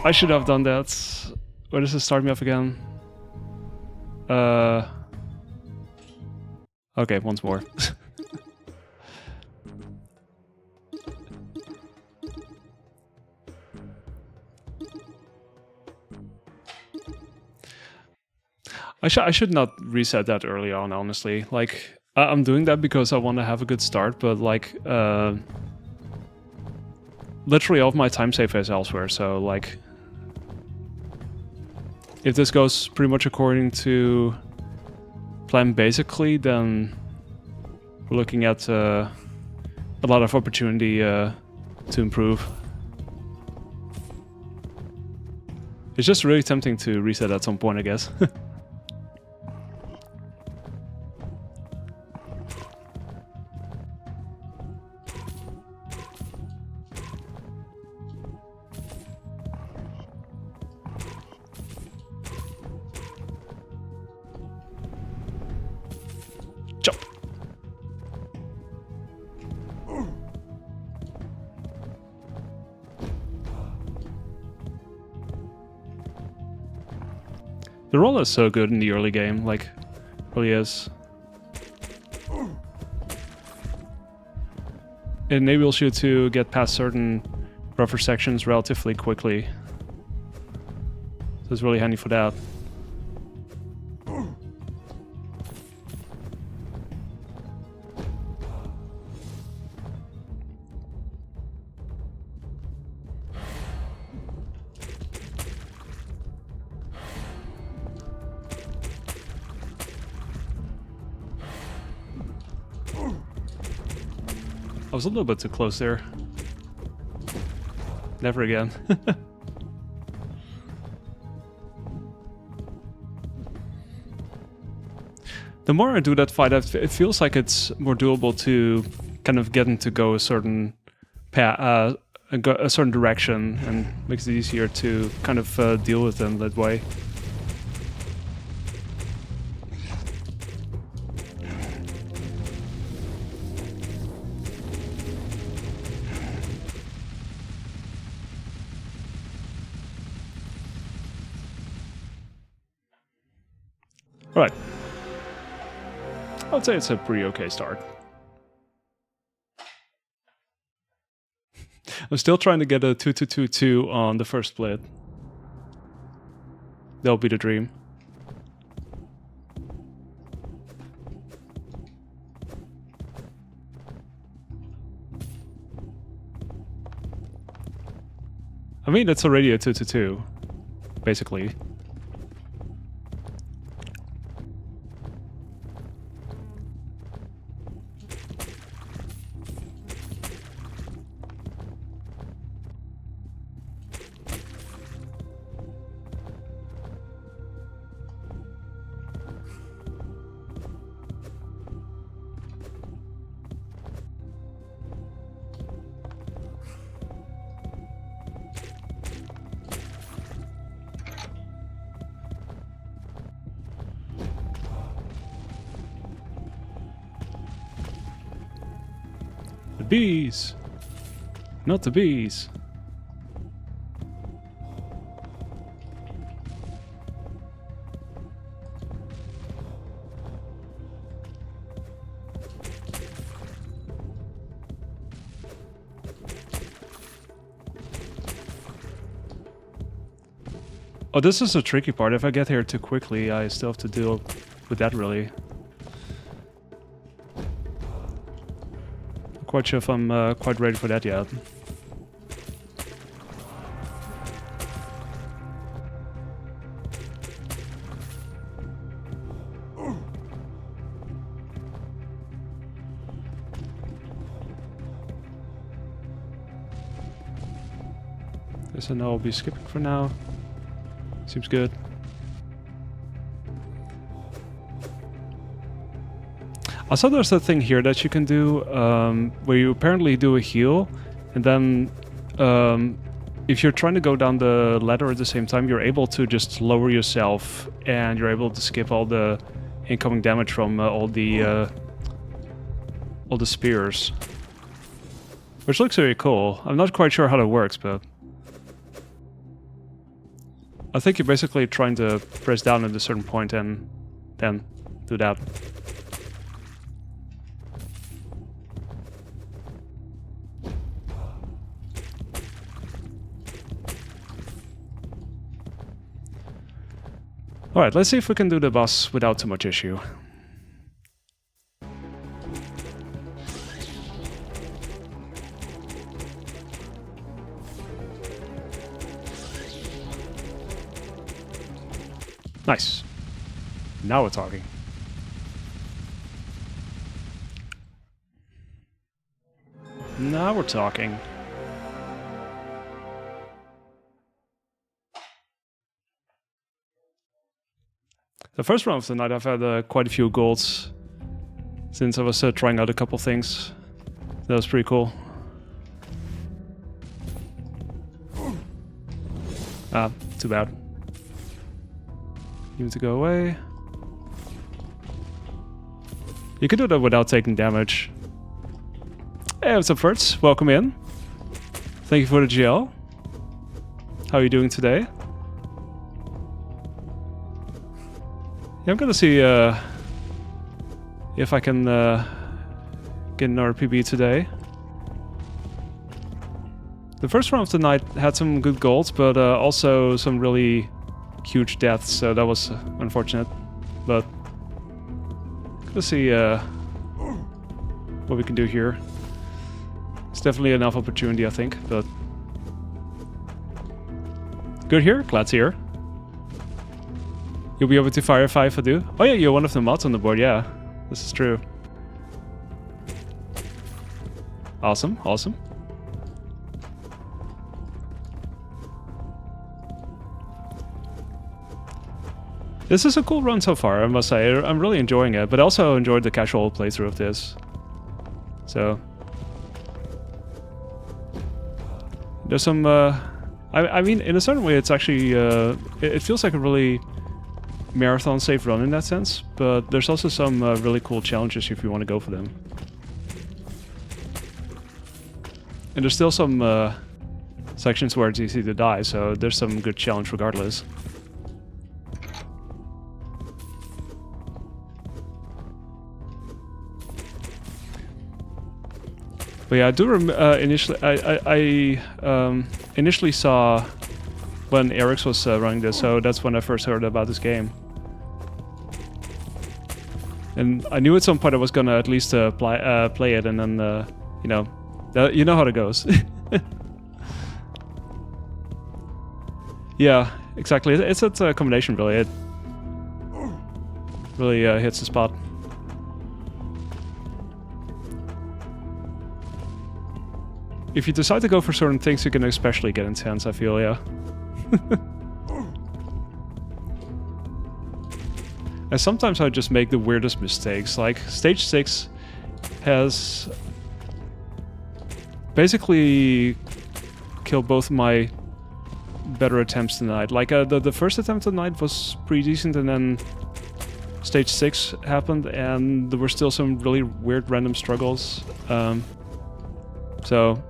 I should have done that. Where does it start me off again? Okay, once more. I should not reset that early on, honestly. Like, I'm doing that because I want to have a good start, but like, literally all of my time save is elsewhere, so like, if this goes pretty much according to plan basically, then we're looking at a lot of opportunity to improve. It's just really tempting to reset at some point, I guess. Jump! The roll is so good in the early game, like, really is. It enables you to get past certain rougher sections relatively quickly. So it's really handy for that. I was a little bit too close there. Never again. The more I do that fight, it feels like it's more doable to kind of get into go a certain path, a certain direction, and makes it easier to kind of deal with them that way. Alright. I'd say it's a pretty okay start. I'm still trying to get a 2-2-2-2 on the first split. That'll be the dream. I mean, it's already a 2-2-2, basically. The bees! Not the bees! Oh, this is a tricky part. If I get here too quickly, I still have to deal with that, really. Not quite sure if I'm quite ready for that yet. Guess I know I'll be skipping for now. Seems good. Also, there's a thing here that you can do where you apparently do a heal, and then if you're trying to go down the ladder at the same time, you're able to just lower yourself, and you're able to skip all the incoming damage from all the spears, which looks very cool. I'm not quite sure how that works, but I think you're basically trying to press down at a certain point and then do that. Alright, let's see if we can do the boss without too much issue. Nice. Now we're talking. Now we're talking. The first round of the night I've had quite a few golds since I was trying out a couple things. That was pretty cool. Ah, too bad. You need to go away. You can do that without taking damage. Hey, what's up, Fertz? Welcome in. Thank you for the GL. How are you doing today? Yeah, I'm gonna see if I can get another PB today. The first round of the night had some good golds, but also some really huge deaths, so that was unfortunate. But gonna see what we can do here. It's definitely enough opportunity, I think, but good here, glad to hear. You'll be able to fire 5 if I do. Oh yeah, you're one of the mods on the board, yeah. This is true. Awesome, awesome. This is a cool run so far, I must say. I'm really enjoying it, but also enjoyed the casual playthrough of this. So there's some I mean, in a certain way it's actually it feels like a really marathon safe run in that sense, but there's also some really cool challenges if you want to go for them. And there's still some sections where it's easy to die, so there's some good challenge regardless. But yeah, I do initially I initially saw when Erix was running this, so that's when I first heard about this game. And I knew at some point I was gonna at least play it, and then you know how it goes. Yeah, exactly. It's a combination, really. It really hits the spot. If you decide to go for certain things, you can especially get intense, I feel, yeah. And sometimes I just make the weirdest mistakes. Like, stage 6 has basically killed both my better attempts tonight. Like, the first attempt tonight was pretty decent, and then stage 6 happened, and there were still some really weird random struggles. So,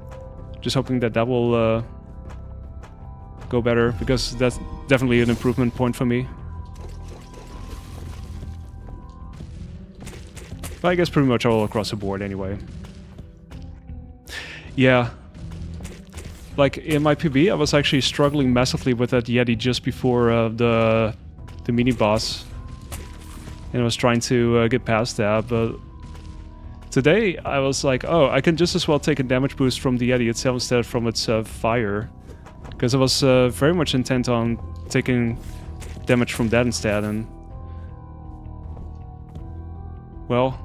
just hoping that that will go better, because that's definitely an improvement point for me. But I guess pretty much all across the board anyway. Yeah. Like, in my PB, I was actually struggling massively with that Yeti just before the mini-boss. And I was trying to get past that, but today I was like, oh, I can just as well take a damage boost from the Yeti itself instead from its fire. Because I was very much intent on taking damage from that instead, and well,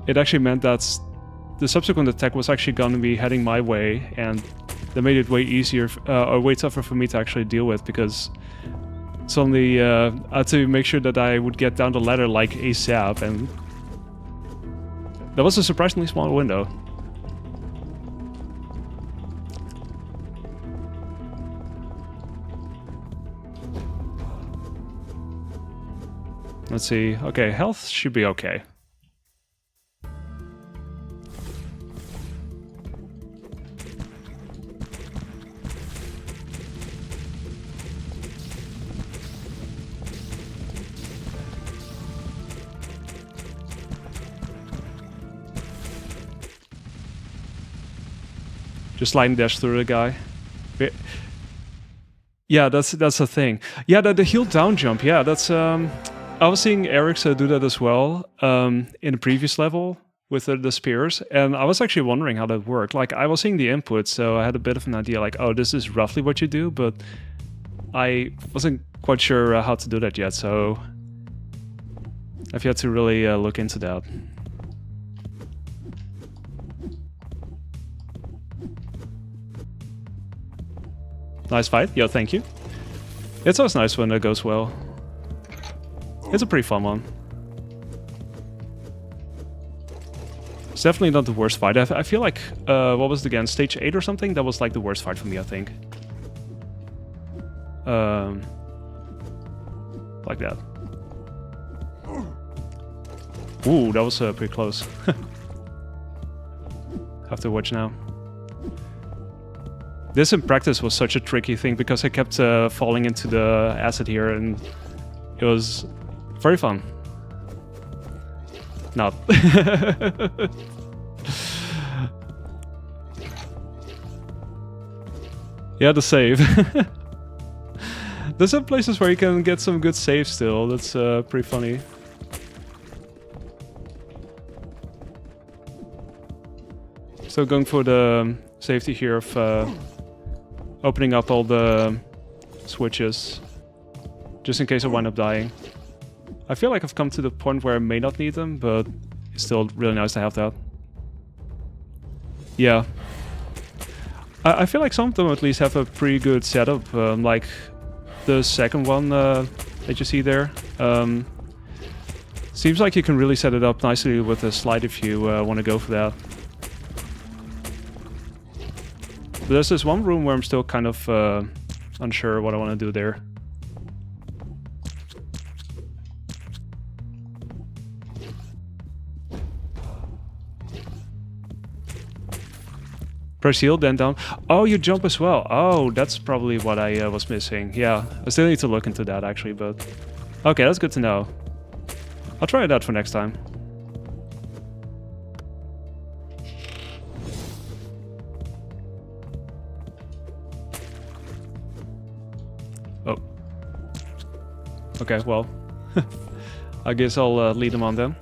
it actually meant that the subsequent attack was actually going to be heading my way, and that made it way easier, or way tougher for me to actually deal with, because suddenly I had to make sure that I would get down the ladder like ASAP, and that was a surprisingly small window. Let's see. Okay, health should be okay. Just slide and dash through the guy. Yeah, that's the thing. Yeah, the heal down jump. Yeah, that's I was seeing Erix do that as well in the previous level with the spears, and I was actually wondering how that worked. Like, I was seeing the input, so I had a bit of an idea, like, oh, this is roughly what you do, but I wasn't quite sure how to do that yet, so I've yet to really look into that. Nice fight. Yeah, thank you. It's always nice when it goes well. It's a pretty fun one. It's definitely not the worst fight. I feel like, what was it again? Stage 8 or something? That was like the worst fight for me, I think. Like that. Ooh, that was pretty close. Have to watch now. This in practice was such a tricky thing because I kept falling into the acid here, and it was very fun. Not. Yeah, the save. There's some places where you can get some good saves still. That's pretty funny. So going for the safety here of opening up all the switches, just in case I wind up dying. I feel like I've come to the point where I may not need them, but it's still really nice to have that. Yeah. I feel like some of them at least have a pretty good setup, like the second one that you see there. Seems like you can really set it up nicely with a slide if you want to go for that. But there's this one room where I'm still kind of unsure what I want to do there. Press shield, then down. Oh, you jump as well. Oh, that's probably what I was missing. Yeah, I still need to look into that actually, but... Okay, that's good to know. I'll try that for next time. Oh. Okay, well. I guess I'll lead them on then.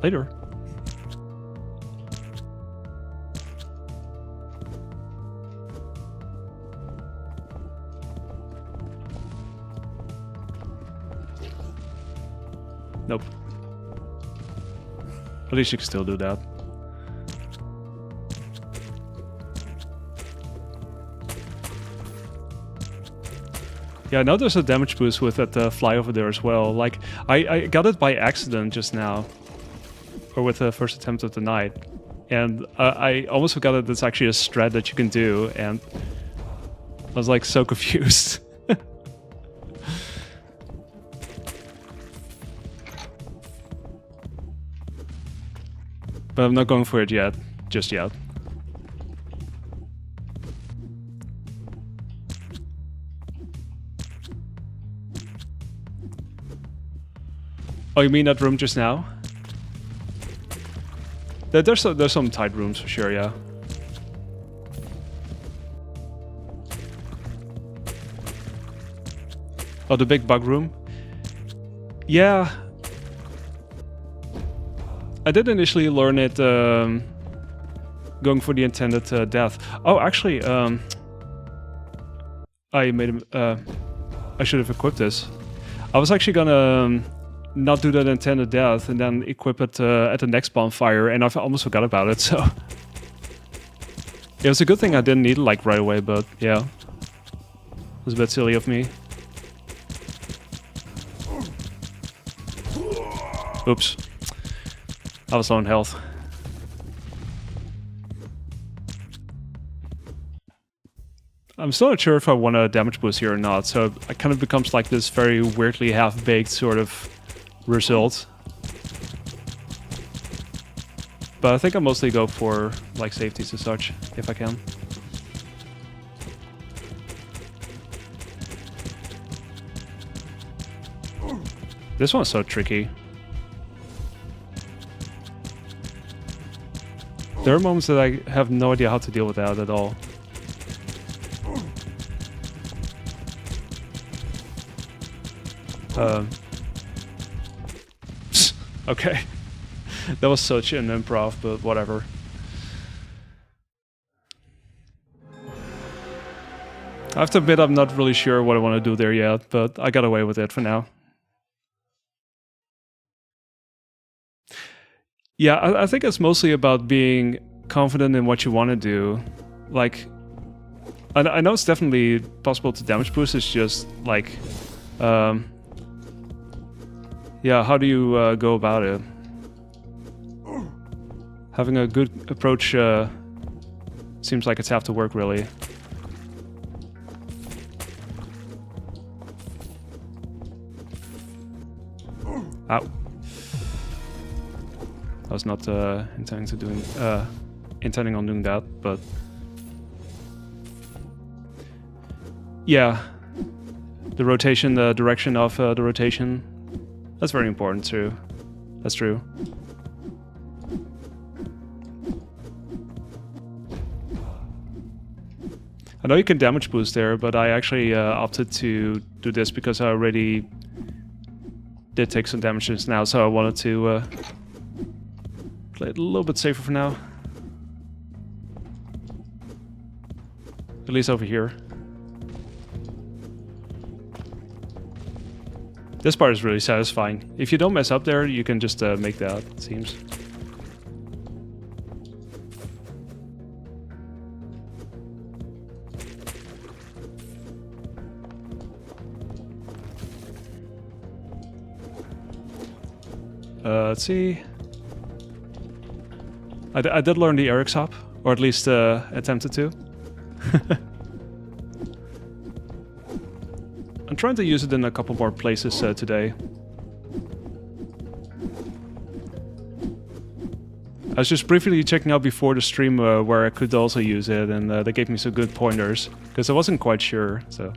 Later. Nope. At least you can still do that. Yeah, now there's a damage boost with that fly over there as well. Like, I got it by accident just now. Or with the first attempt of the night. And I almost forgot that it's actually a strat that you can do, and I was like so confused. But I'm not going for it yet, just yet. Oh, you mean that room just now? There's some tight rooms for sure, yeah. Oh, the big bug room? Yeah. I did initially learn it going for the intended death. Oh, actually, I made I should have equipped this. I was actually gonna not do that intended death and then equip it at the next bonfire, and I almost forgot about it, so... It was a good thing I didn't need it like right away, but yeah. It was a bit silly of me. Oops. I was low on health. I'm still not sure if I want a damage boost here or not, so it kind of becomes like this very weirdly half-baked sort of result. But I think I'll mostly go for like safeties and such, if I can. This one's so tricky. There are moments that I have no idea how to deal with that at all. Okay. That was such an improv, but whatever. I have to admit I'm not really sure what I want to do there yet, but I got away with it for now. Yeah, I think it's mostly about being confident in what you want to do. Like, I know it's definitely possible to damage boost, it's just like, yeah, how do you go about it? Having a good approach seems like it's have to work, really. Ow. I was not intending on doing that, but yeah, the rotation, the direction of the rotation, that's very important too. That's true. I know you can damage boost there, but I actually opted to do this because I already did take some damages now, so I wanted to play it a little bit safer for now. At least over here. This part is really satisfying. If you don't mess up there, you can just make that, it seems. Let's see. I did learn the Erixhop, or at least attempted to. I'm trying to use it in a couple more places today. I was just briefly checking out before the stream where I could also use it, and they gave me some good pointers, because I wasn't quite sure, so...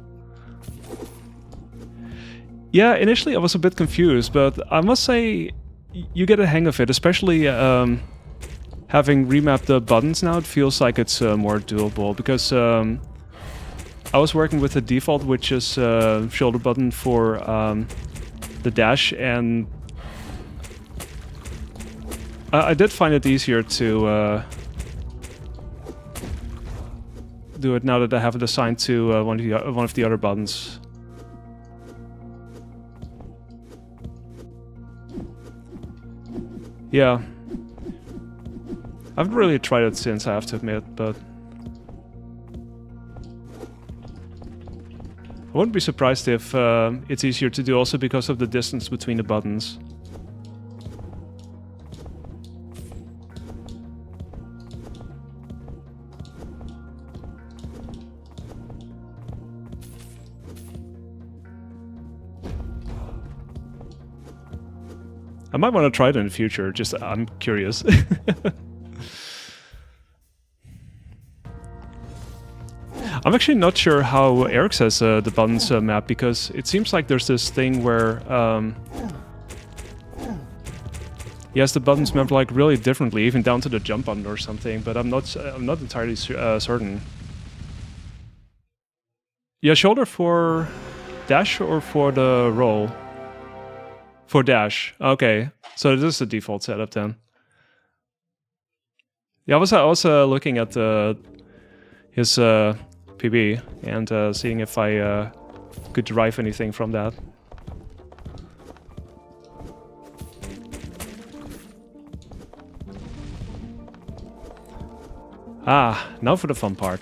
Yeah, initially I was a bit confused, but I must say you get a hang of it, especially having remapped the buttons now. It feels like it's more doable, because I was working with the default, which is shoulder button for the dash, and I did find it easier to do it now that I have it assigned to one of the other buttons. Yeah. I haven't really tried it since, I have to admit, but... I wouldn't be surprised if it's easier to do also because of the distance between the buttons. I might want to try it in the future, just I'm curious. I'm actually not sure how Eric says the buttons map, because it seems like there's this thing where he has the buttons mapped like really differently, even down to the jump button or something, but I'm not entirely certain. Yeah, shoulder for dash or for the roll? For dash, okay. So this is the default setup then. Yeah, I was looking at his PB and seeing if I could derive anything from that. Ah, now for the fun part.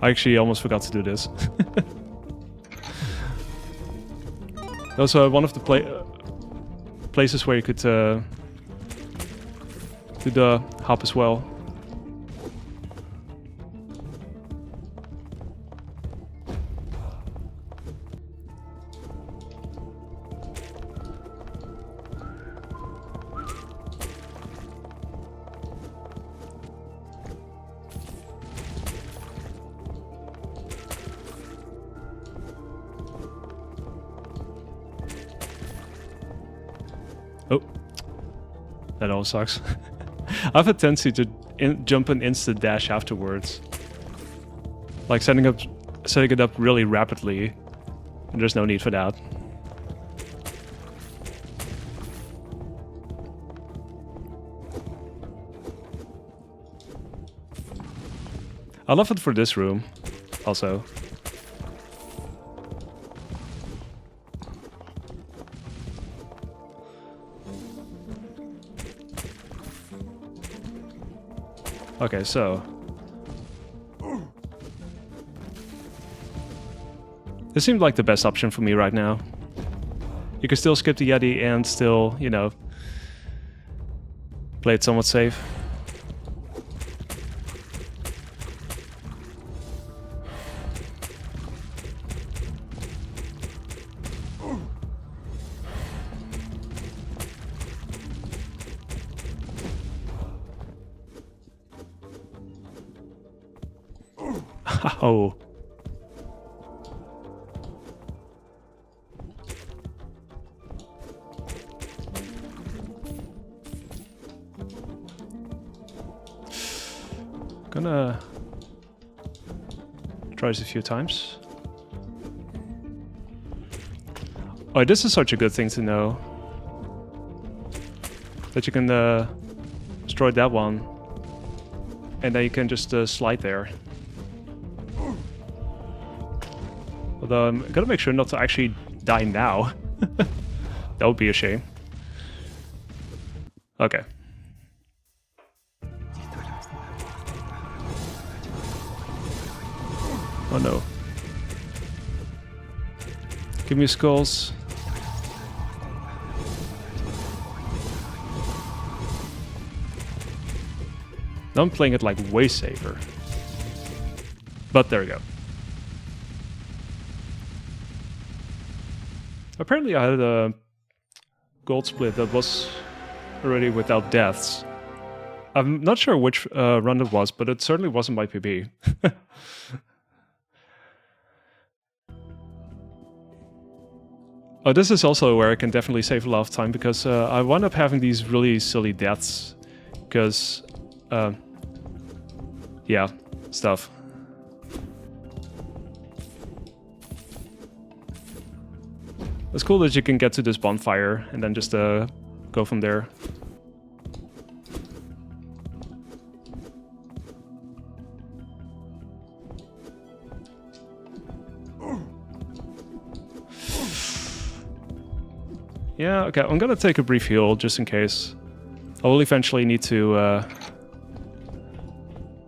I actually almost forgot to do this. Also, one of the places where you could do the hop as well. That all sucks. I have a tendency to jump an instant dash afterwards. Like setting it up really rapidly. And there's no need for that. I love it for this room, also. Okay, so... this seemed like the best option for me right now. You can still skip the Yeti and still, you know, play it somewhat safe. Oh. Gonna try this a few times. Oh, this is such a good thing to know. That you can destroy that one. And then you can just slide there. Although I'm gonna make sure not to actually die now. That would be a shame. Okay. Oh no. Give me skulls. Now I'm playing it like way safer. But there we go. Apparently I had a gold split that was already without deaths. I'm not sure which run it was, but it certainly wasn't my PB. Oh, this is also where I can definitely save a lot of time, because I wound up having these really silly deaths. Because, yeah, stuff. It's cool that you can get to this bonfire and then just go from there. Yeah, okay, I'm gonna take a brief heal just in case. I will eventually need to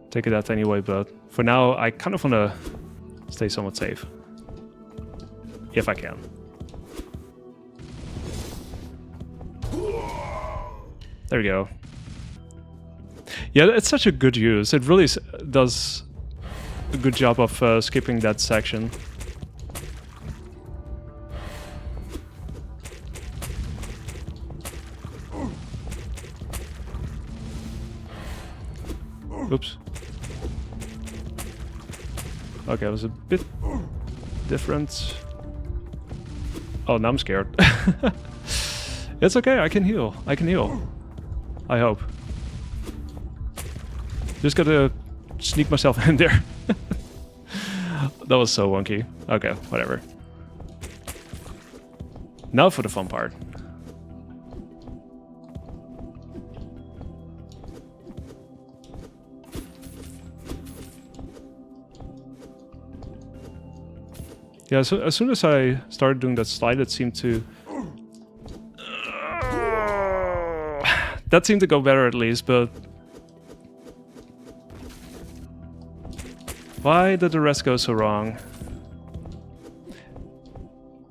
take it out anyway, but for now I kind of want to stay somewhat safe. If I can. There we go. Yeah, it's such a good use. It really does a good job of skipping that section. Oops. Okay, it was a bit different. Oh, now I'm scared. It's okay, I can heal. I can heal. I hope. Just gotta sneak myself in there. That was so wonky. Okay, whatever. Now for the fun part. Yeah, so as soon as I started doing that slide, it seemed to... that seemed to go better at least, but... why did the rest go so wrong?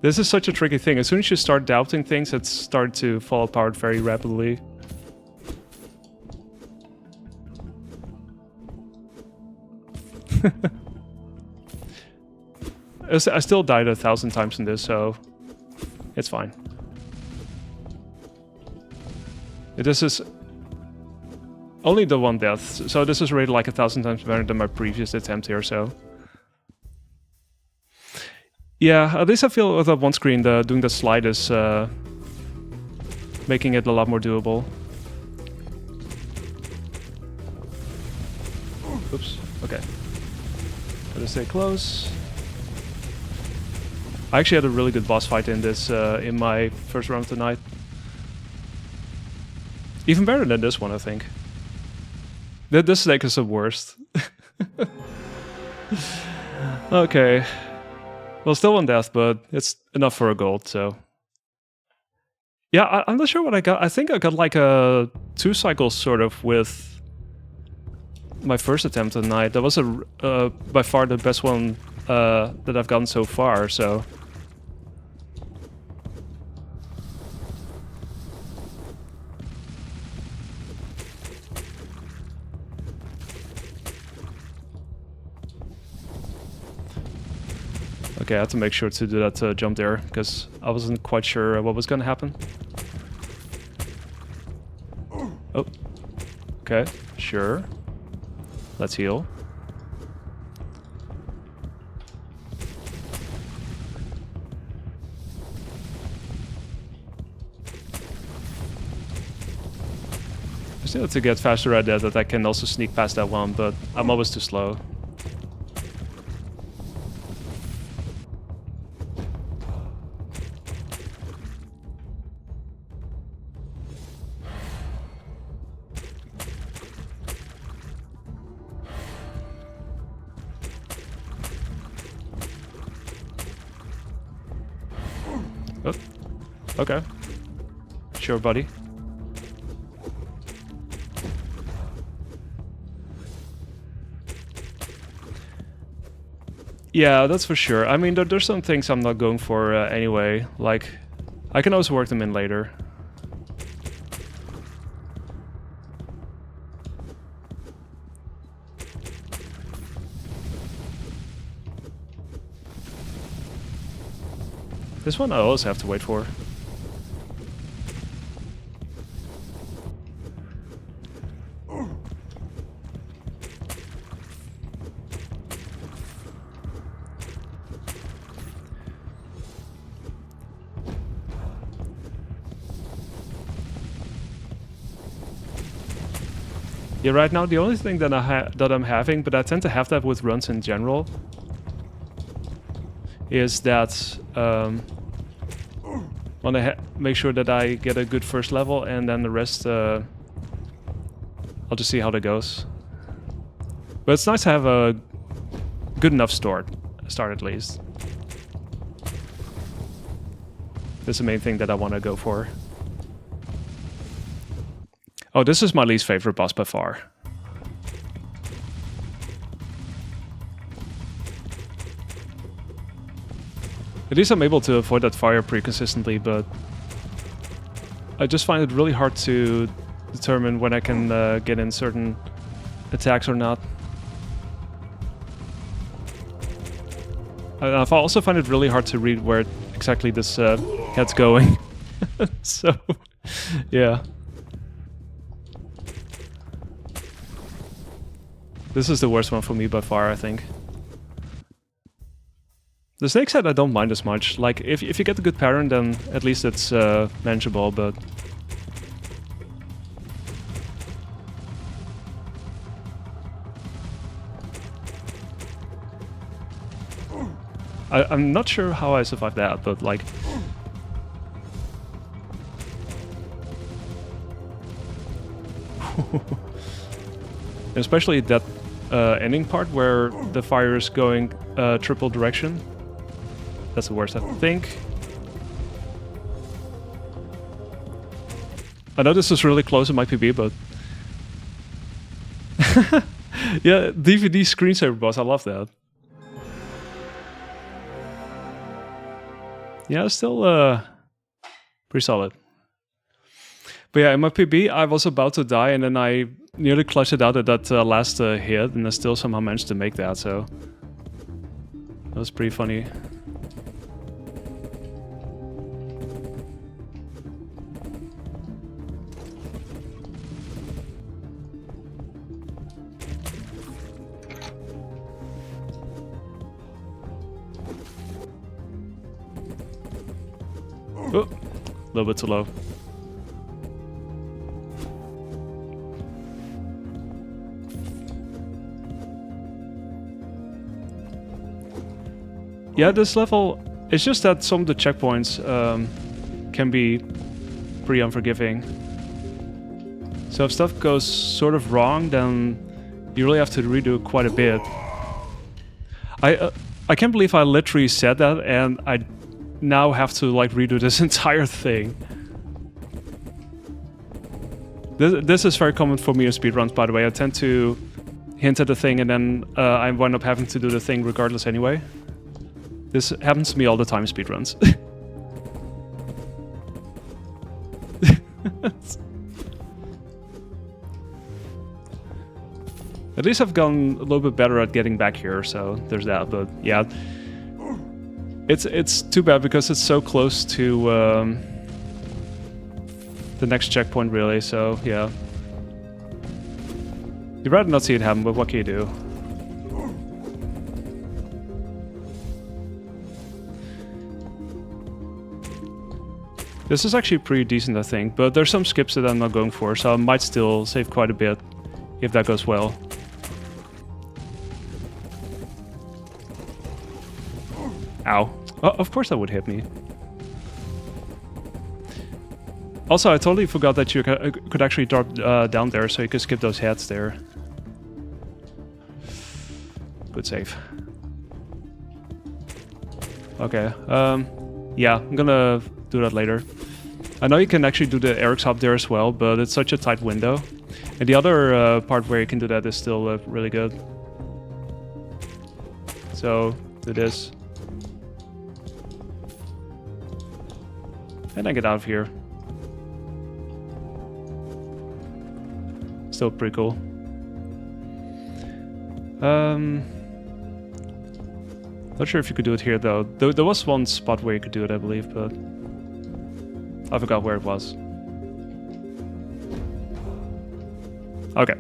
This is such a tricky thing. As soon as you start doubting things, it starts to fall apart very rapidly. I still died 1,000 times in this, so it's fine. This is only the one death, so this is rated like 1,000 times better than my previous attempt here, so... yeah, at least I feel with that one screen, doing the slide is making it a lot more doable. Oops. Okay. Gotta stay close. I actually had a really good boss fight in this, in my first round tonight. Even better than this one, I think. This snake is the worst. Okay. Well, still one death, but it's enough for a gold, so... Yeah, I'm not sure what I got. I think I got like a 2 cycles sort of with my first attempt tonight. That was by far the best one that I've gotten so far, so... Okay, I had to make sure to do that jump there, because I wasn't quite sure what was gonna happen. Oh. Okay, sure. Let's heal. I still have to get faster at that I can also sneak past that one, but I'm always too slow. Oh, okay. Sure, buddy. Yeah, that's for sure. I mean, there's some things I'm not going for anyway. Like, I can always work them in later. This one I always have to wait for. Yeah, right now the only thing that I'm having, but I tend to have that with runs in general, is that want to make sure that I get a good first level, and then the rest I'll just see how that goes. But it's nice to have a good enough start at least. That's the main thing that I want to go for. Oh, this is my least favorite boss by far. At least I'm able to avoid that fire pretty consistently, but I just find it really hard to determine when I can get in certain attacks or not. I also find it really hard to read where exactly this head's going. So, yeah. This is the worst one for me by far, I think. The snake's head I don't mind as much. Like, if you get a good pattern, then at least it's manageable, but... I'm not sure how I survived that, but like... Especially that ending part where the fire is going triple direction. That's the worst, I think. I know this is really close in my PB, but... Yeah, DVD screensaver boss, I love that. Yeah, still pretty solid. But yeah, in my PB, I was about to die, and then I nearly clutched it out at that last hit, and I still somehow managed to make that, so... That was pretty funny. Oh, a little bit too low. Yeah, this level, it's just that some of the checkpoints can be pretty unforgiving. So if stuff goes sort of wrong, then you really have to redo quite a bit. I can't believe I literally said that, and I now have to like redo this entire thing. This is very common for me in speedruns, by the way. I tend to hint at the thing, and then I wind up having to do the thing regardless anyway. This happens to me all the time in speedruns. At least I've gotten a little bit better at getting back here, so there's that. But yeah, it's too bad because it's so close to the next checkpoint, really. So yeah, you'd rather not see it happen, but what can you do? This is actually pretty decent, I think, but there's some skips that I'm not going for, so I might still save quite a bit if that goes well. Ow. Oh, of course that would hit me. Also, I totally forgot that you could actually drop down there, so you could skip those heads there. Good save. Okay, yeah, I'm gonna do that later. I know you can actually do the Erixhops there as well, but it's such a tight window. And the other part where you can do that is still really good. So, do this. And then get out of here. Still pretty cool. Not sure if you could do it here though. There was one spot where you could do it, I believe, but I forgot where it was. Okay.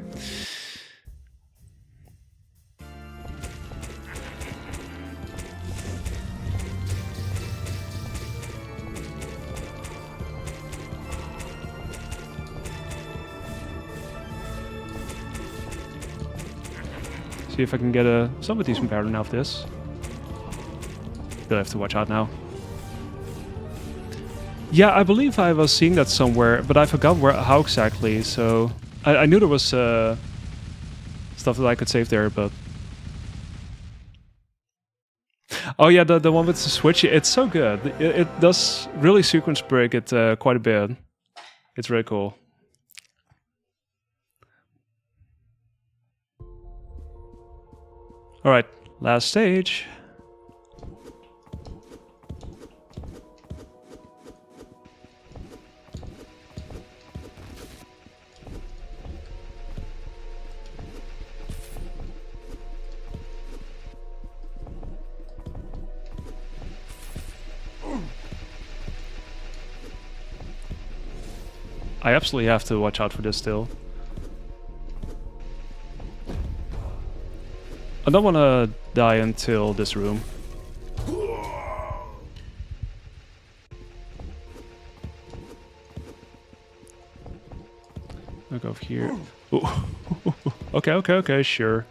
See if I can get a somewhat decent pattern out of this. Really have to watch out now. Yeah, I believe I was seeing that somewhere, but I forgot how exactly, so... I knew there was stuff that I could save there, but... Oh yeah, the one with the switch, it's so good. It does really sequence break it quite a bit. It's really cool. Alright, last stage. I absolutely have to watch out for this still. I don't want to die until this room. I'll go over here. Okay, sure.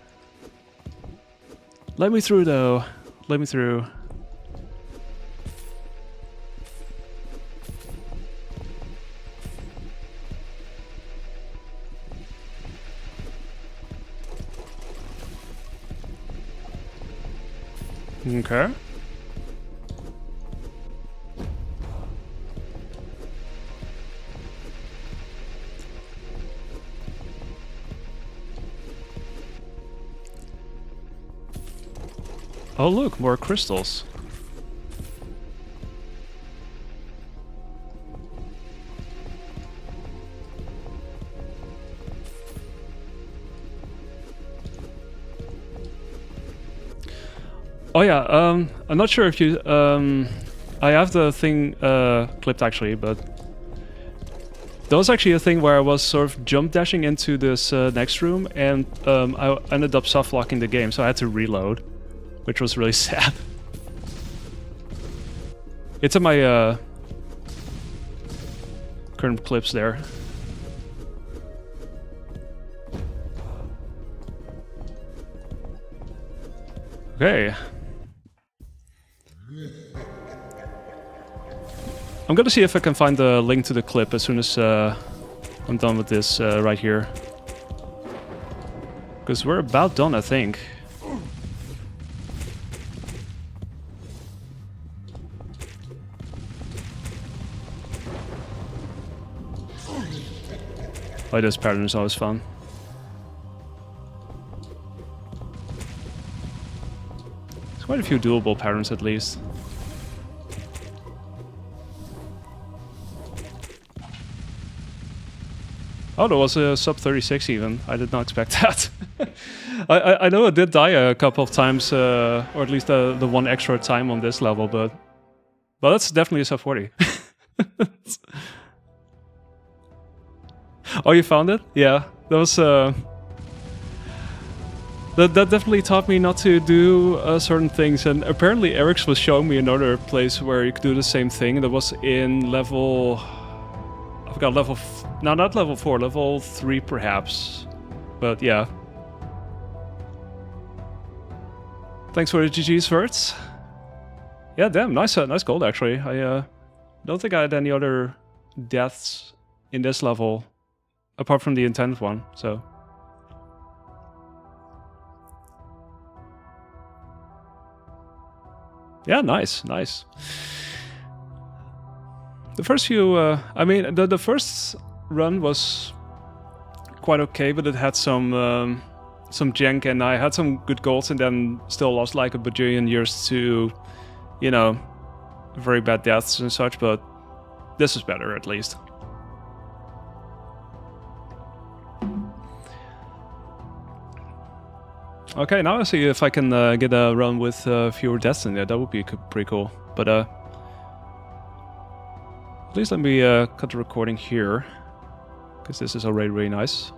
Let me through though. Let me through. Okay. Oh look, more crystals. Oh yeah, I'm not sure if you, I have the thing clipped actually, but there was actually a thing where I was sort of jump dashing into this next room, and I ended up soft locking the game, so I had to reload, which was really sad. It's in my current clips there. Okay. I'm gonna see if I can find the link to the clip as soon as I'm done with this right here. Because we're about done, I think. Oh, this pattern is always fun. There's quite a few doable patterns at least. Oh, there was a sub 36 even. I did not expect that. I know I did die a couple of times, or at least the one extra time on this level, but that's definitely a sub 40. Oh, you found it? Yeah, that was that definitely taught me not to do certain things. And apparently, Erix was showing me another place where you could do the same thing. That was in level. I forgot level. No, not level 4, level 3 perhaps. But yeah. Thanks for the GG's words. Yeah, damn, nice gold actually. I don't think I had any other deaths in this level, apart from the intended one, so. Yeah, nice. The first few, I mean, the first run was quite okay, but it had some jank, and I had some good golds, and then still lost like a bajillion years to, you know, very bad deaths and such. But this is better at least. Okay, now I see if I can get a run with fewer deaths in there. That would be pretty cool. But please let me cut the recording here, because this is already really nice.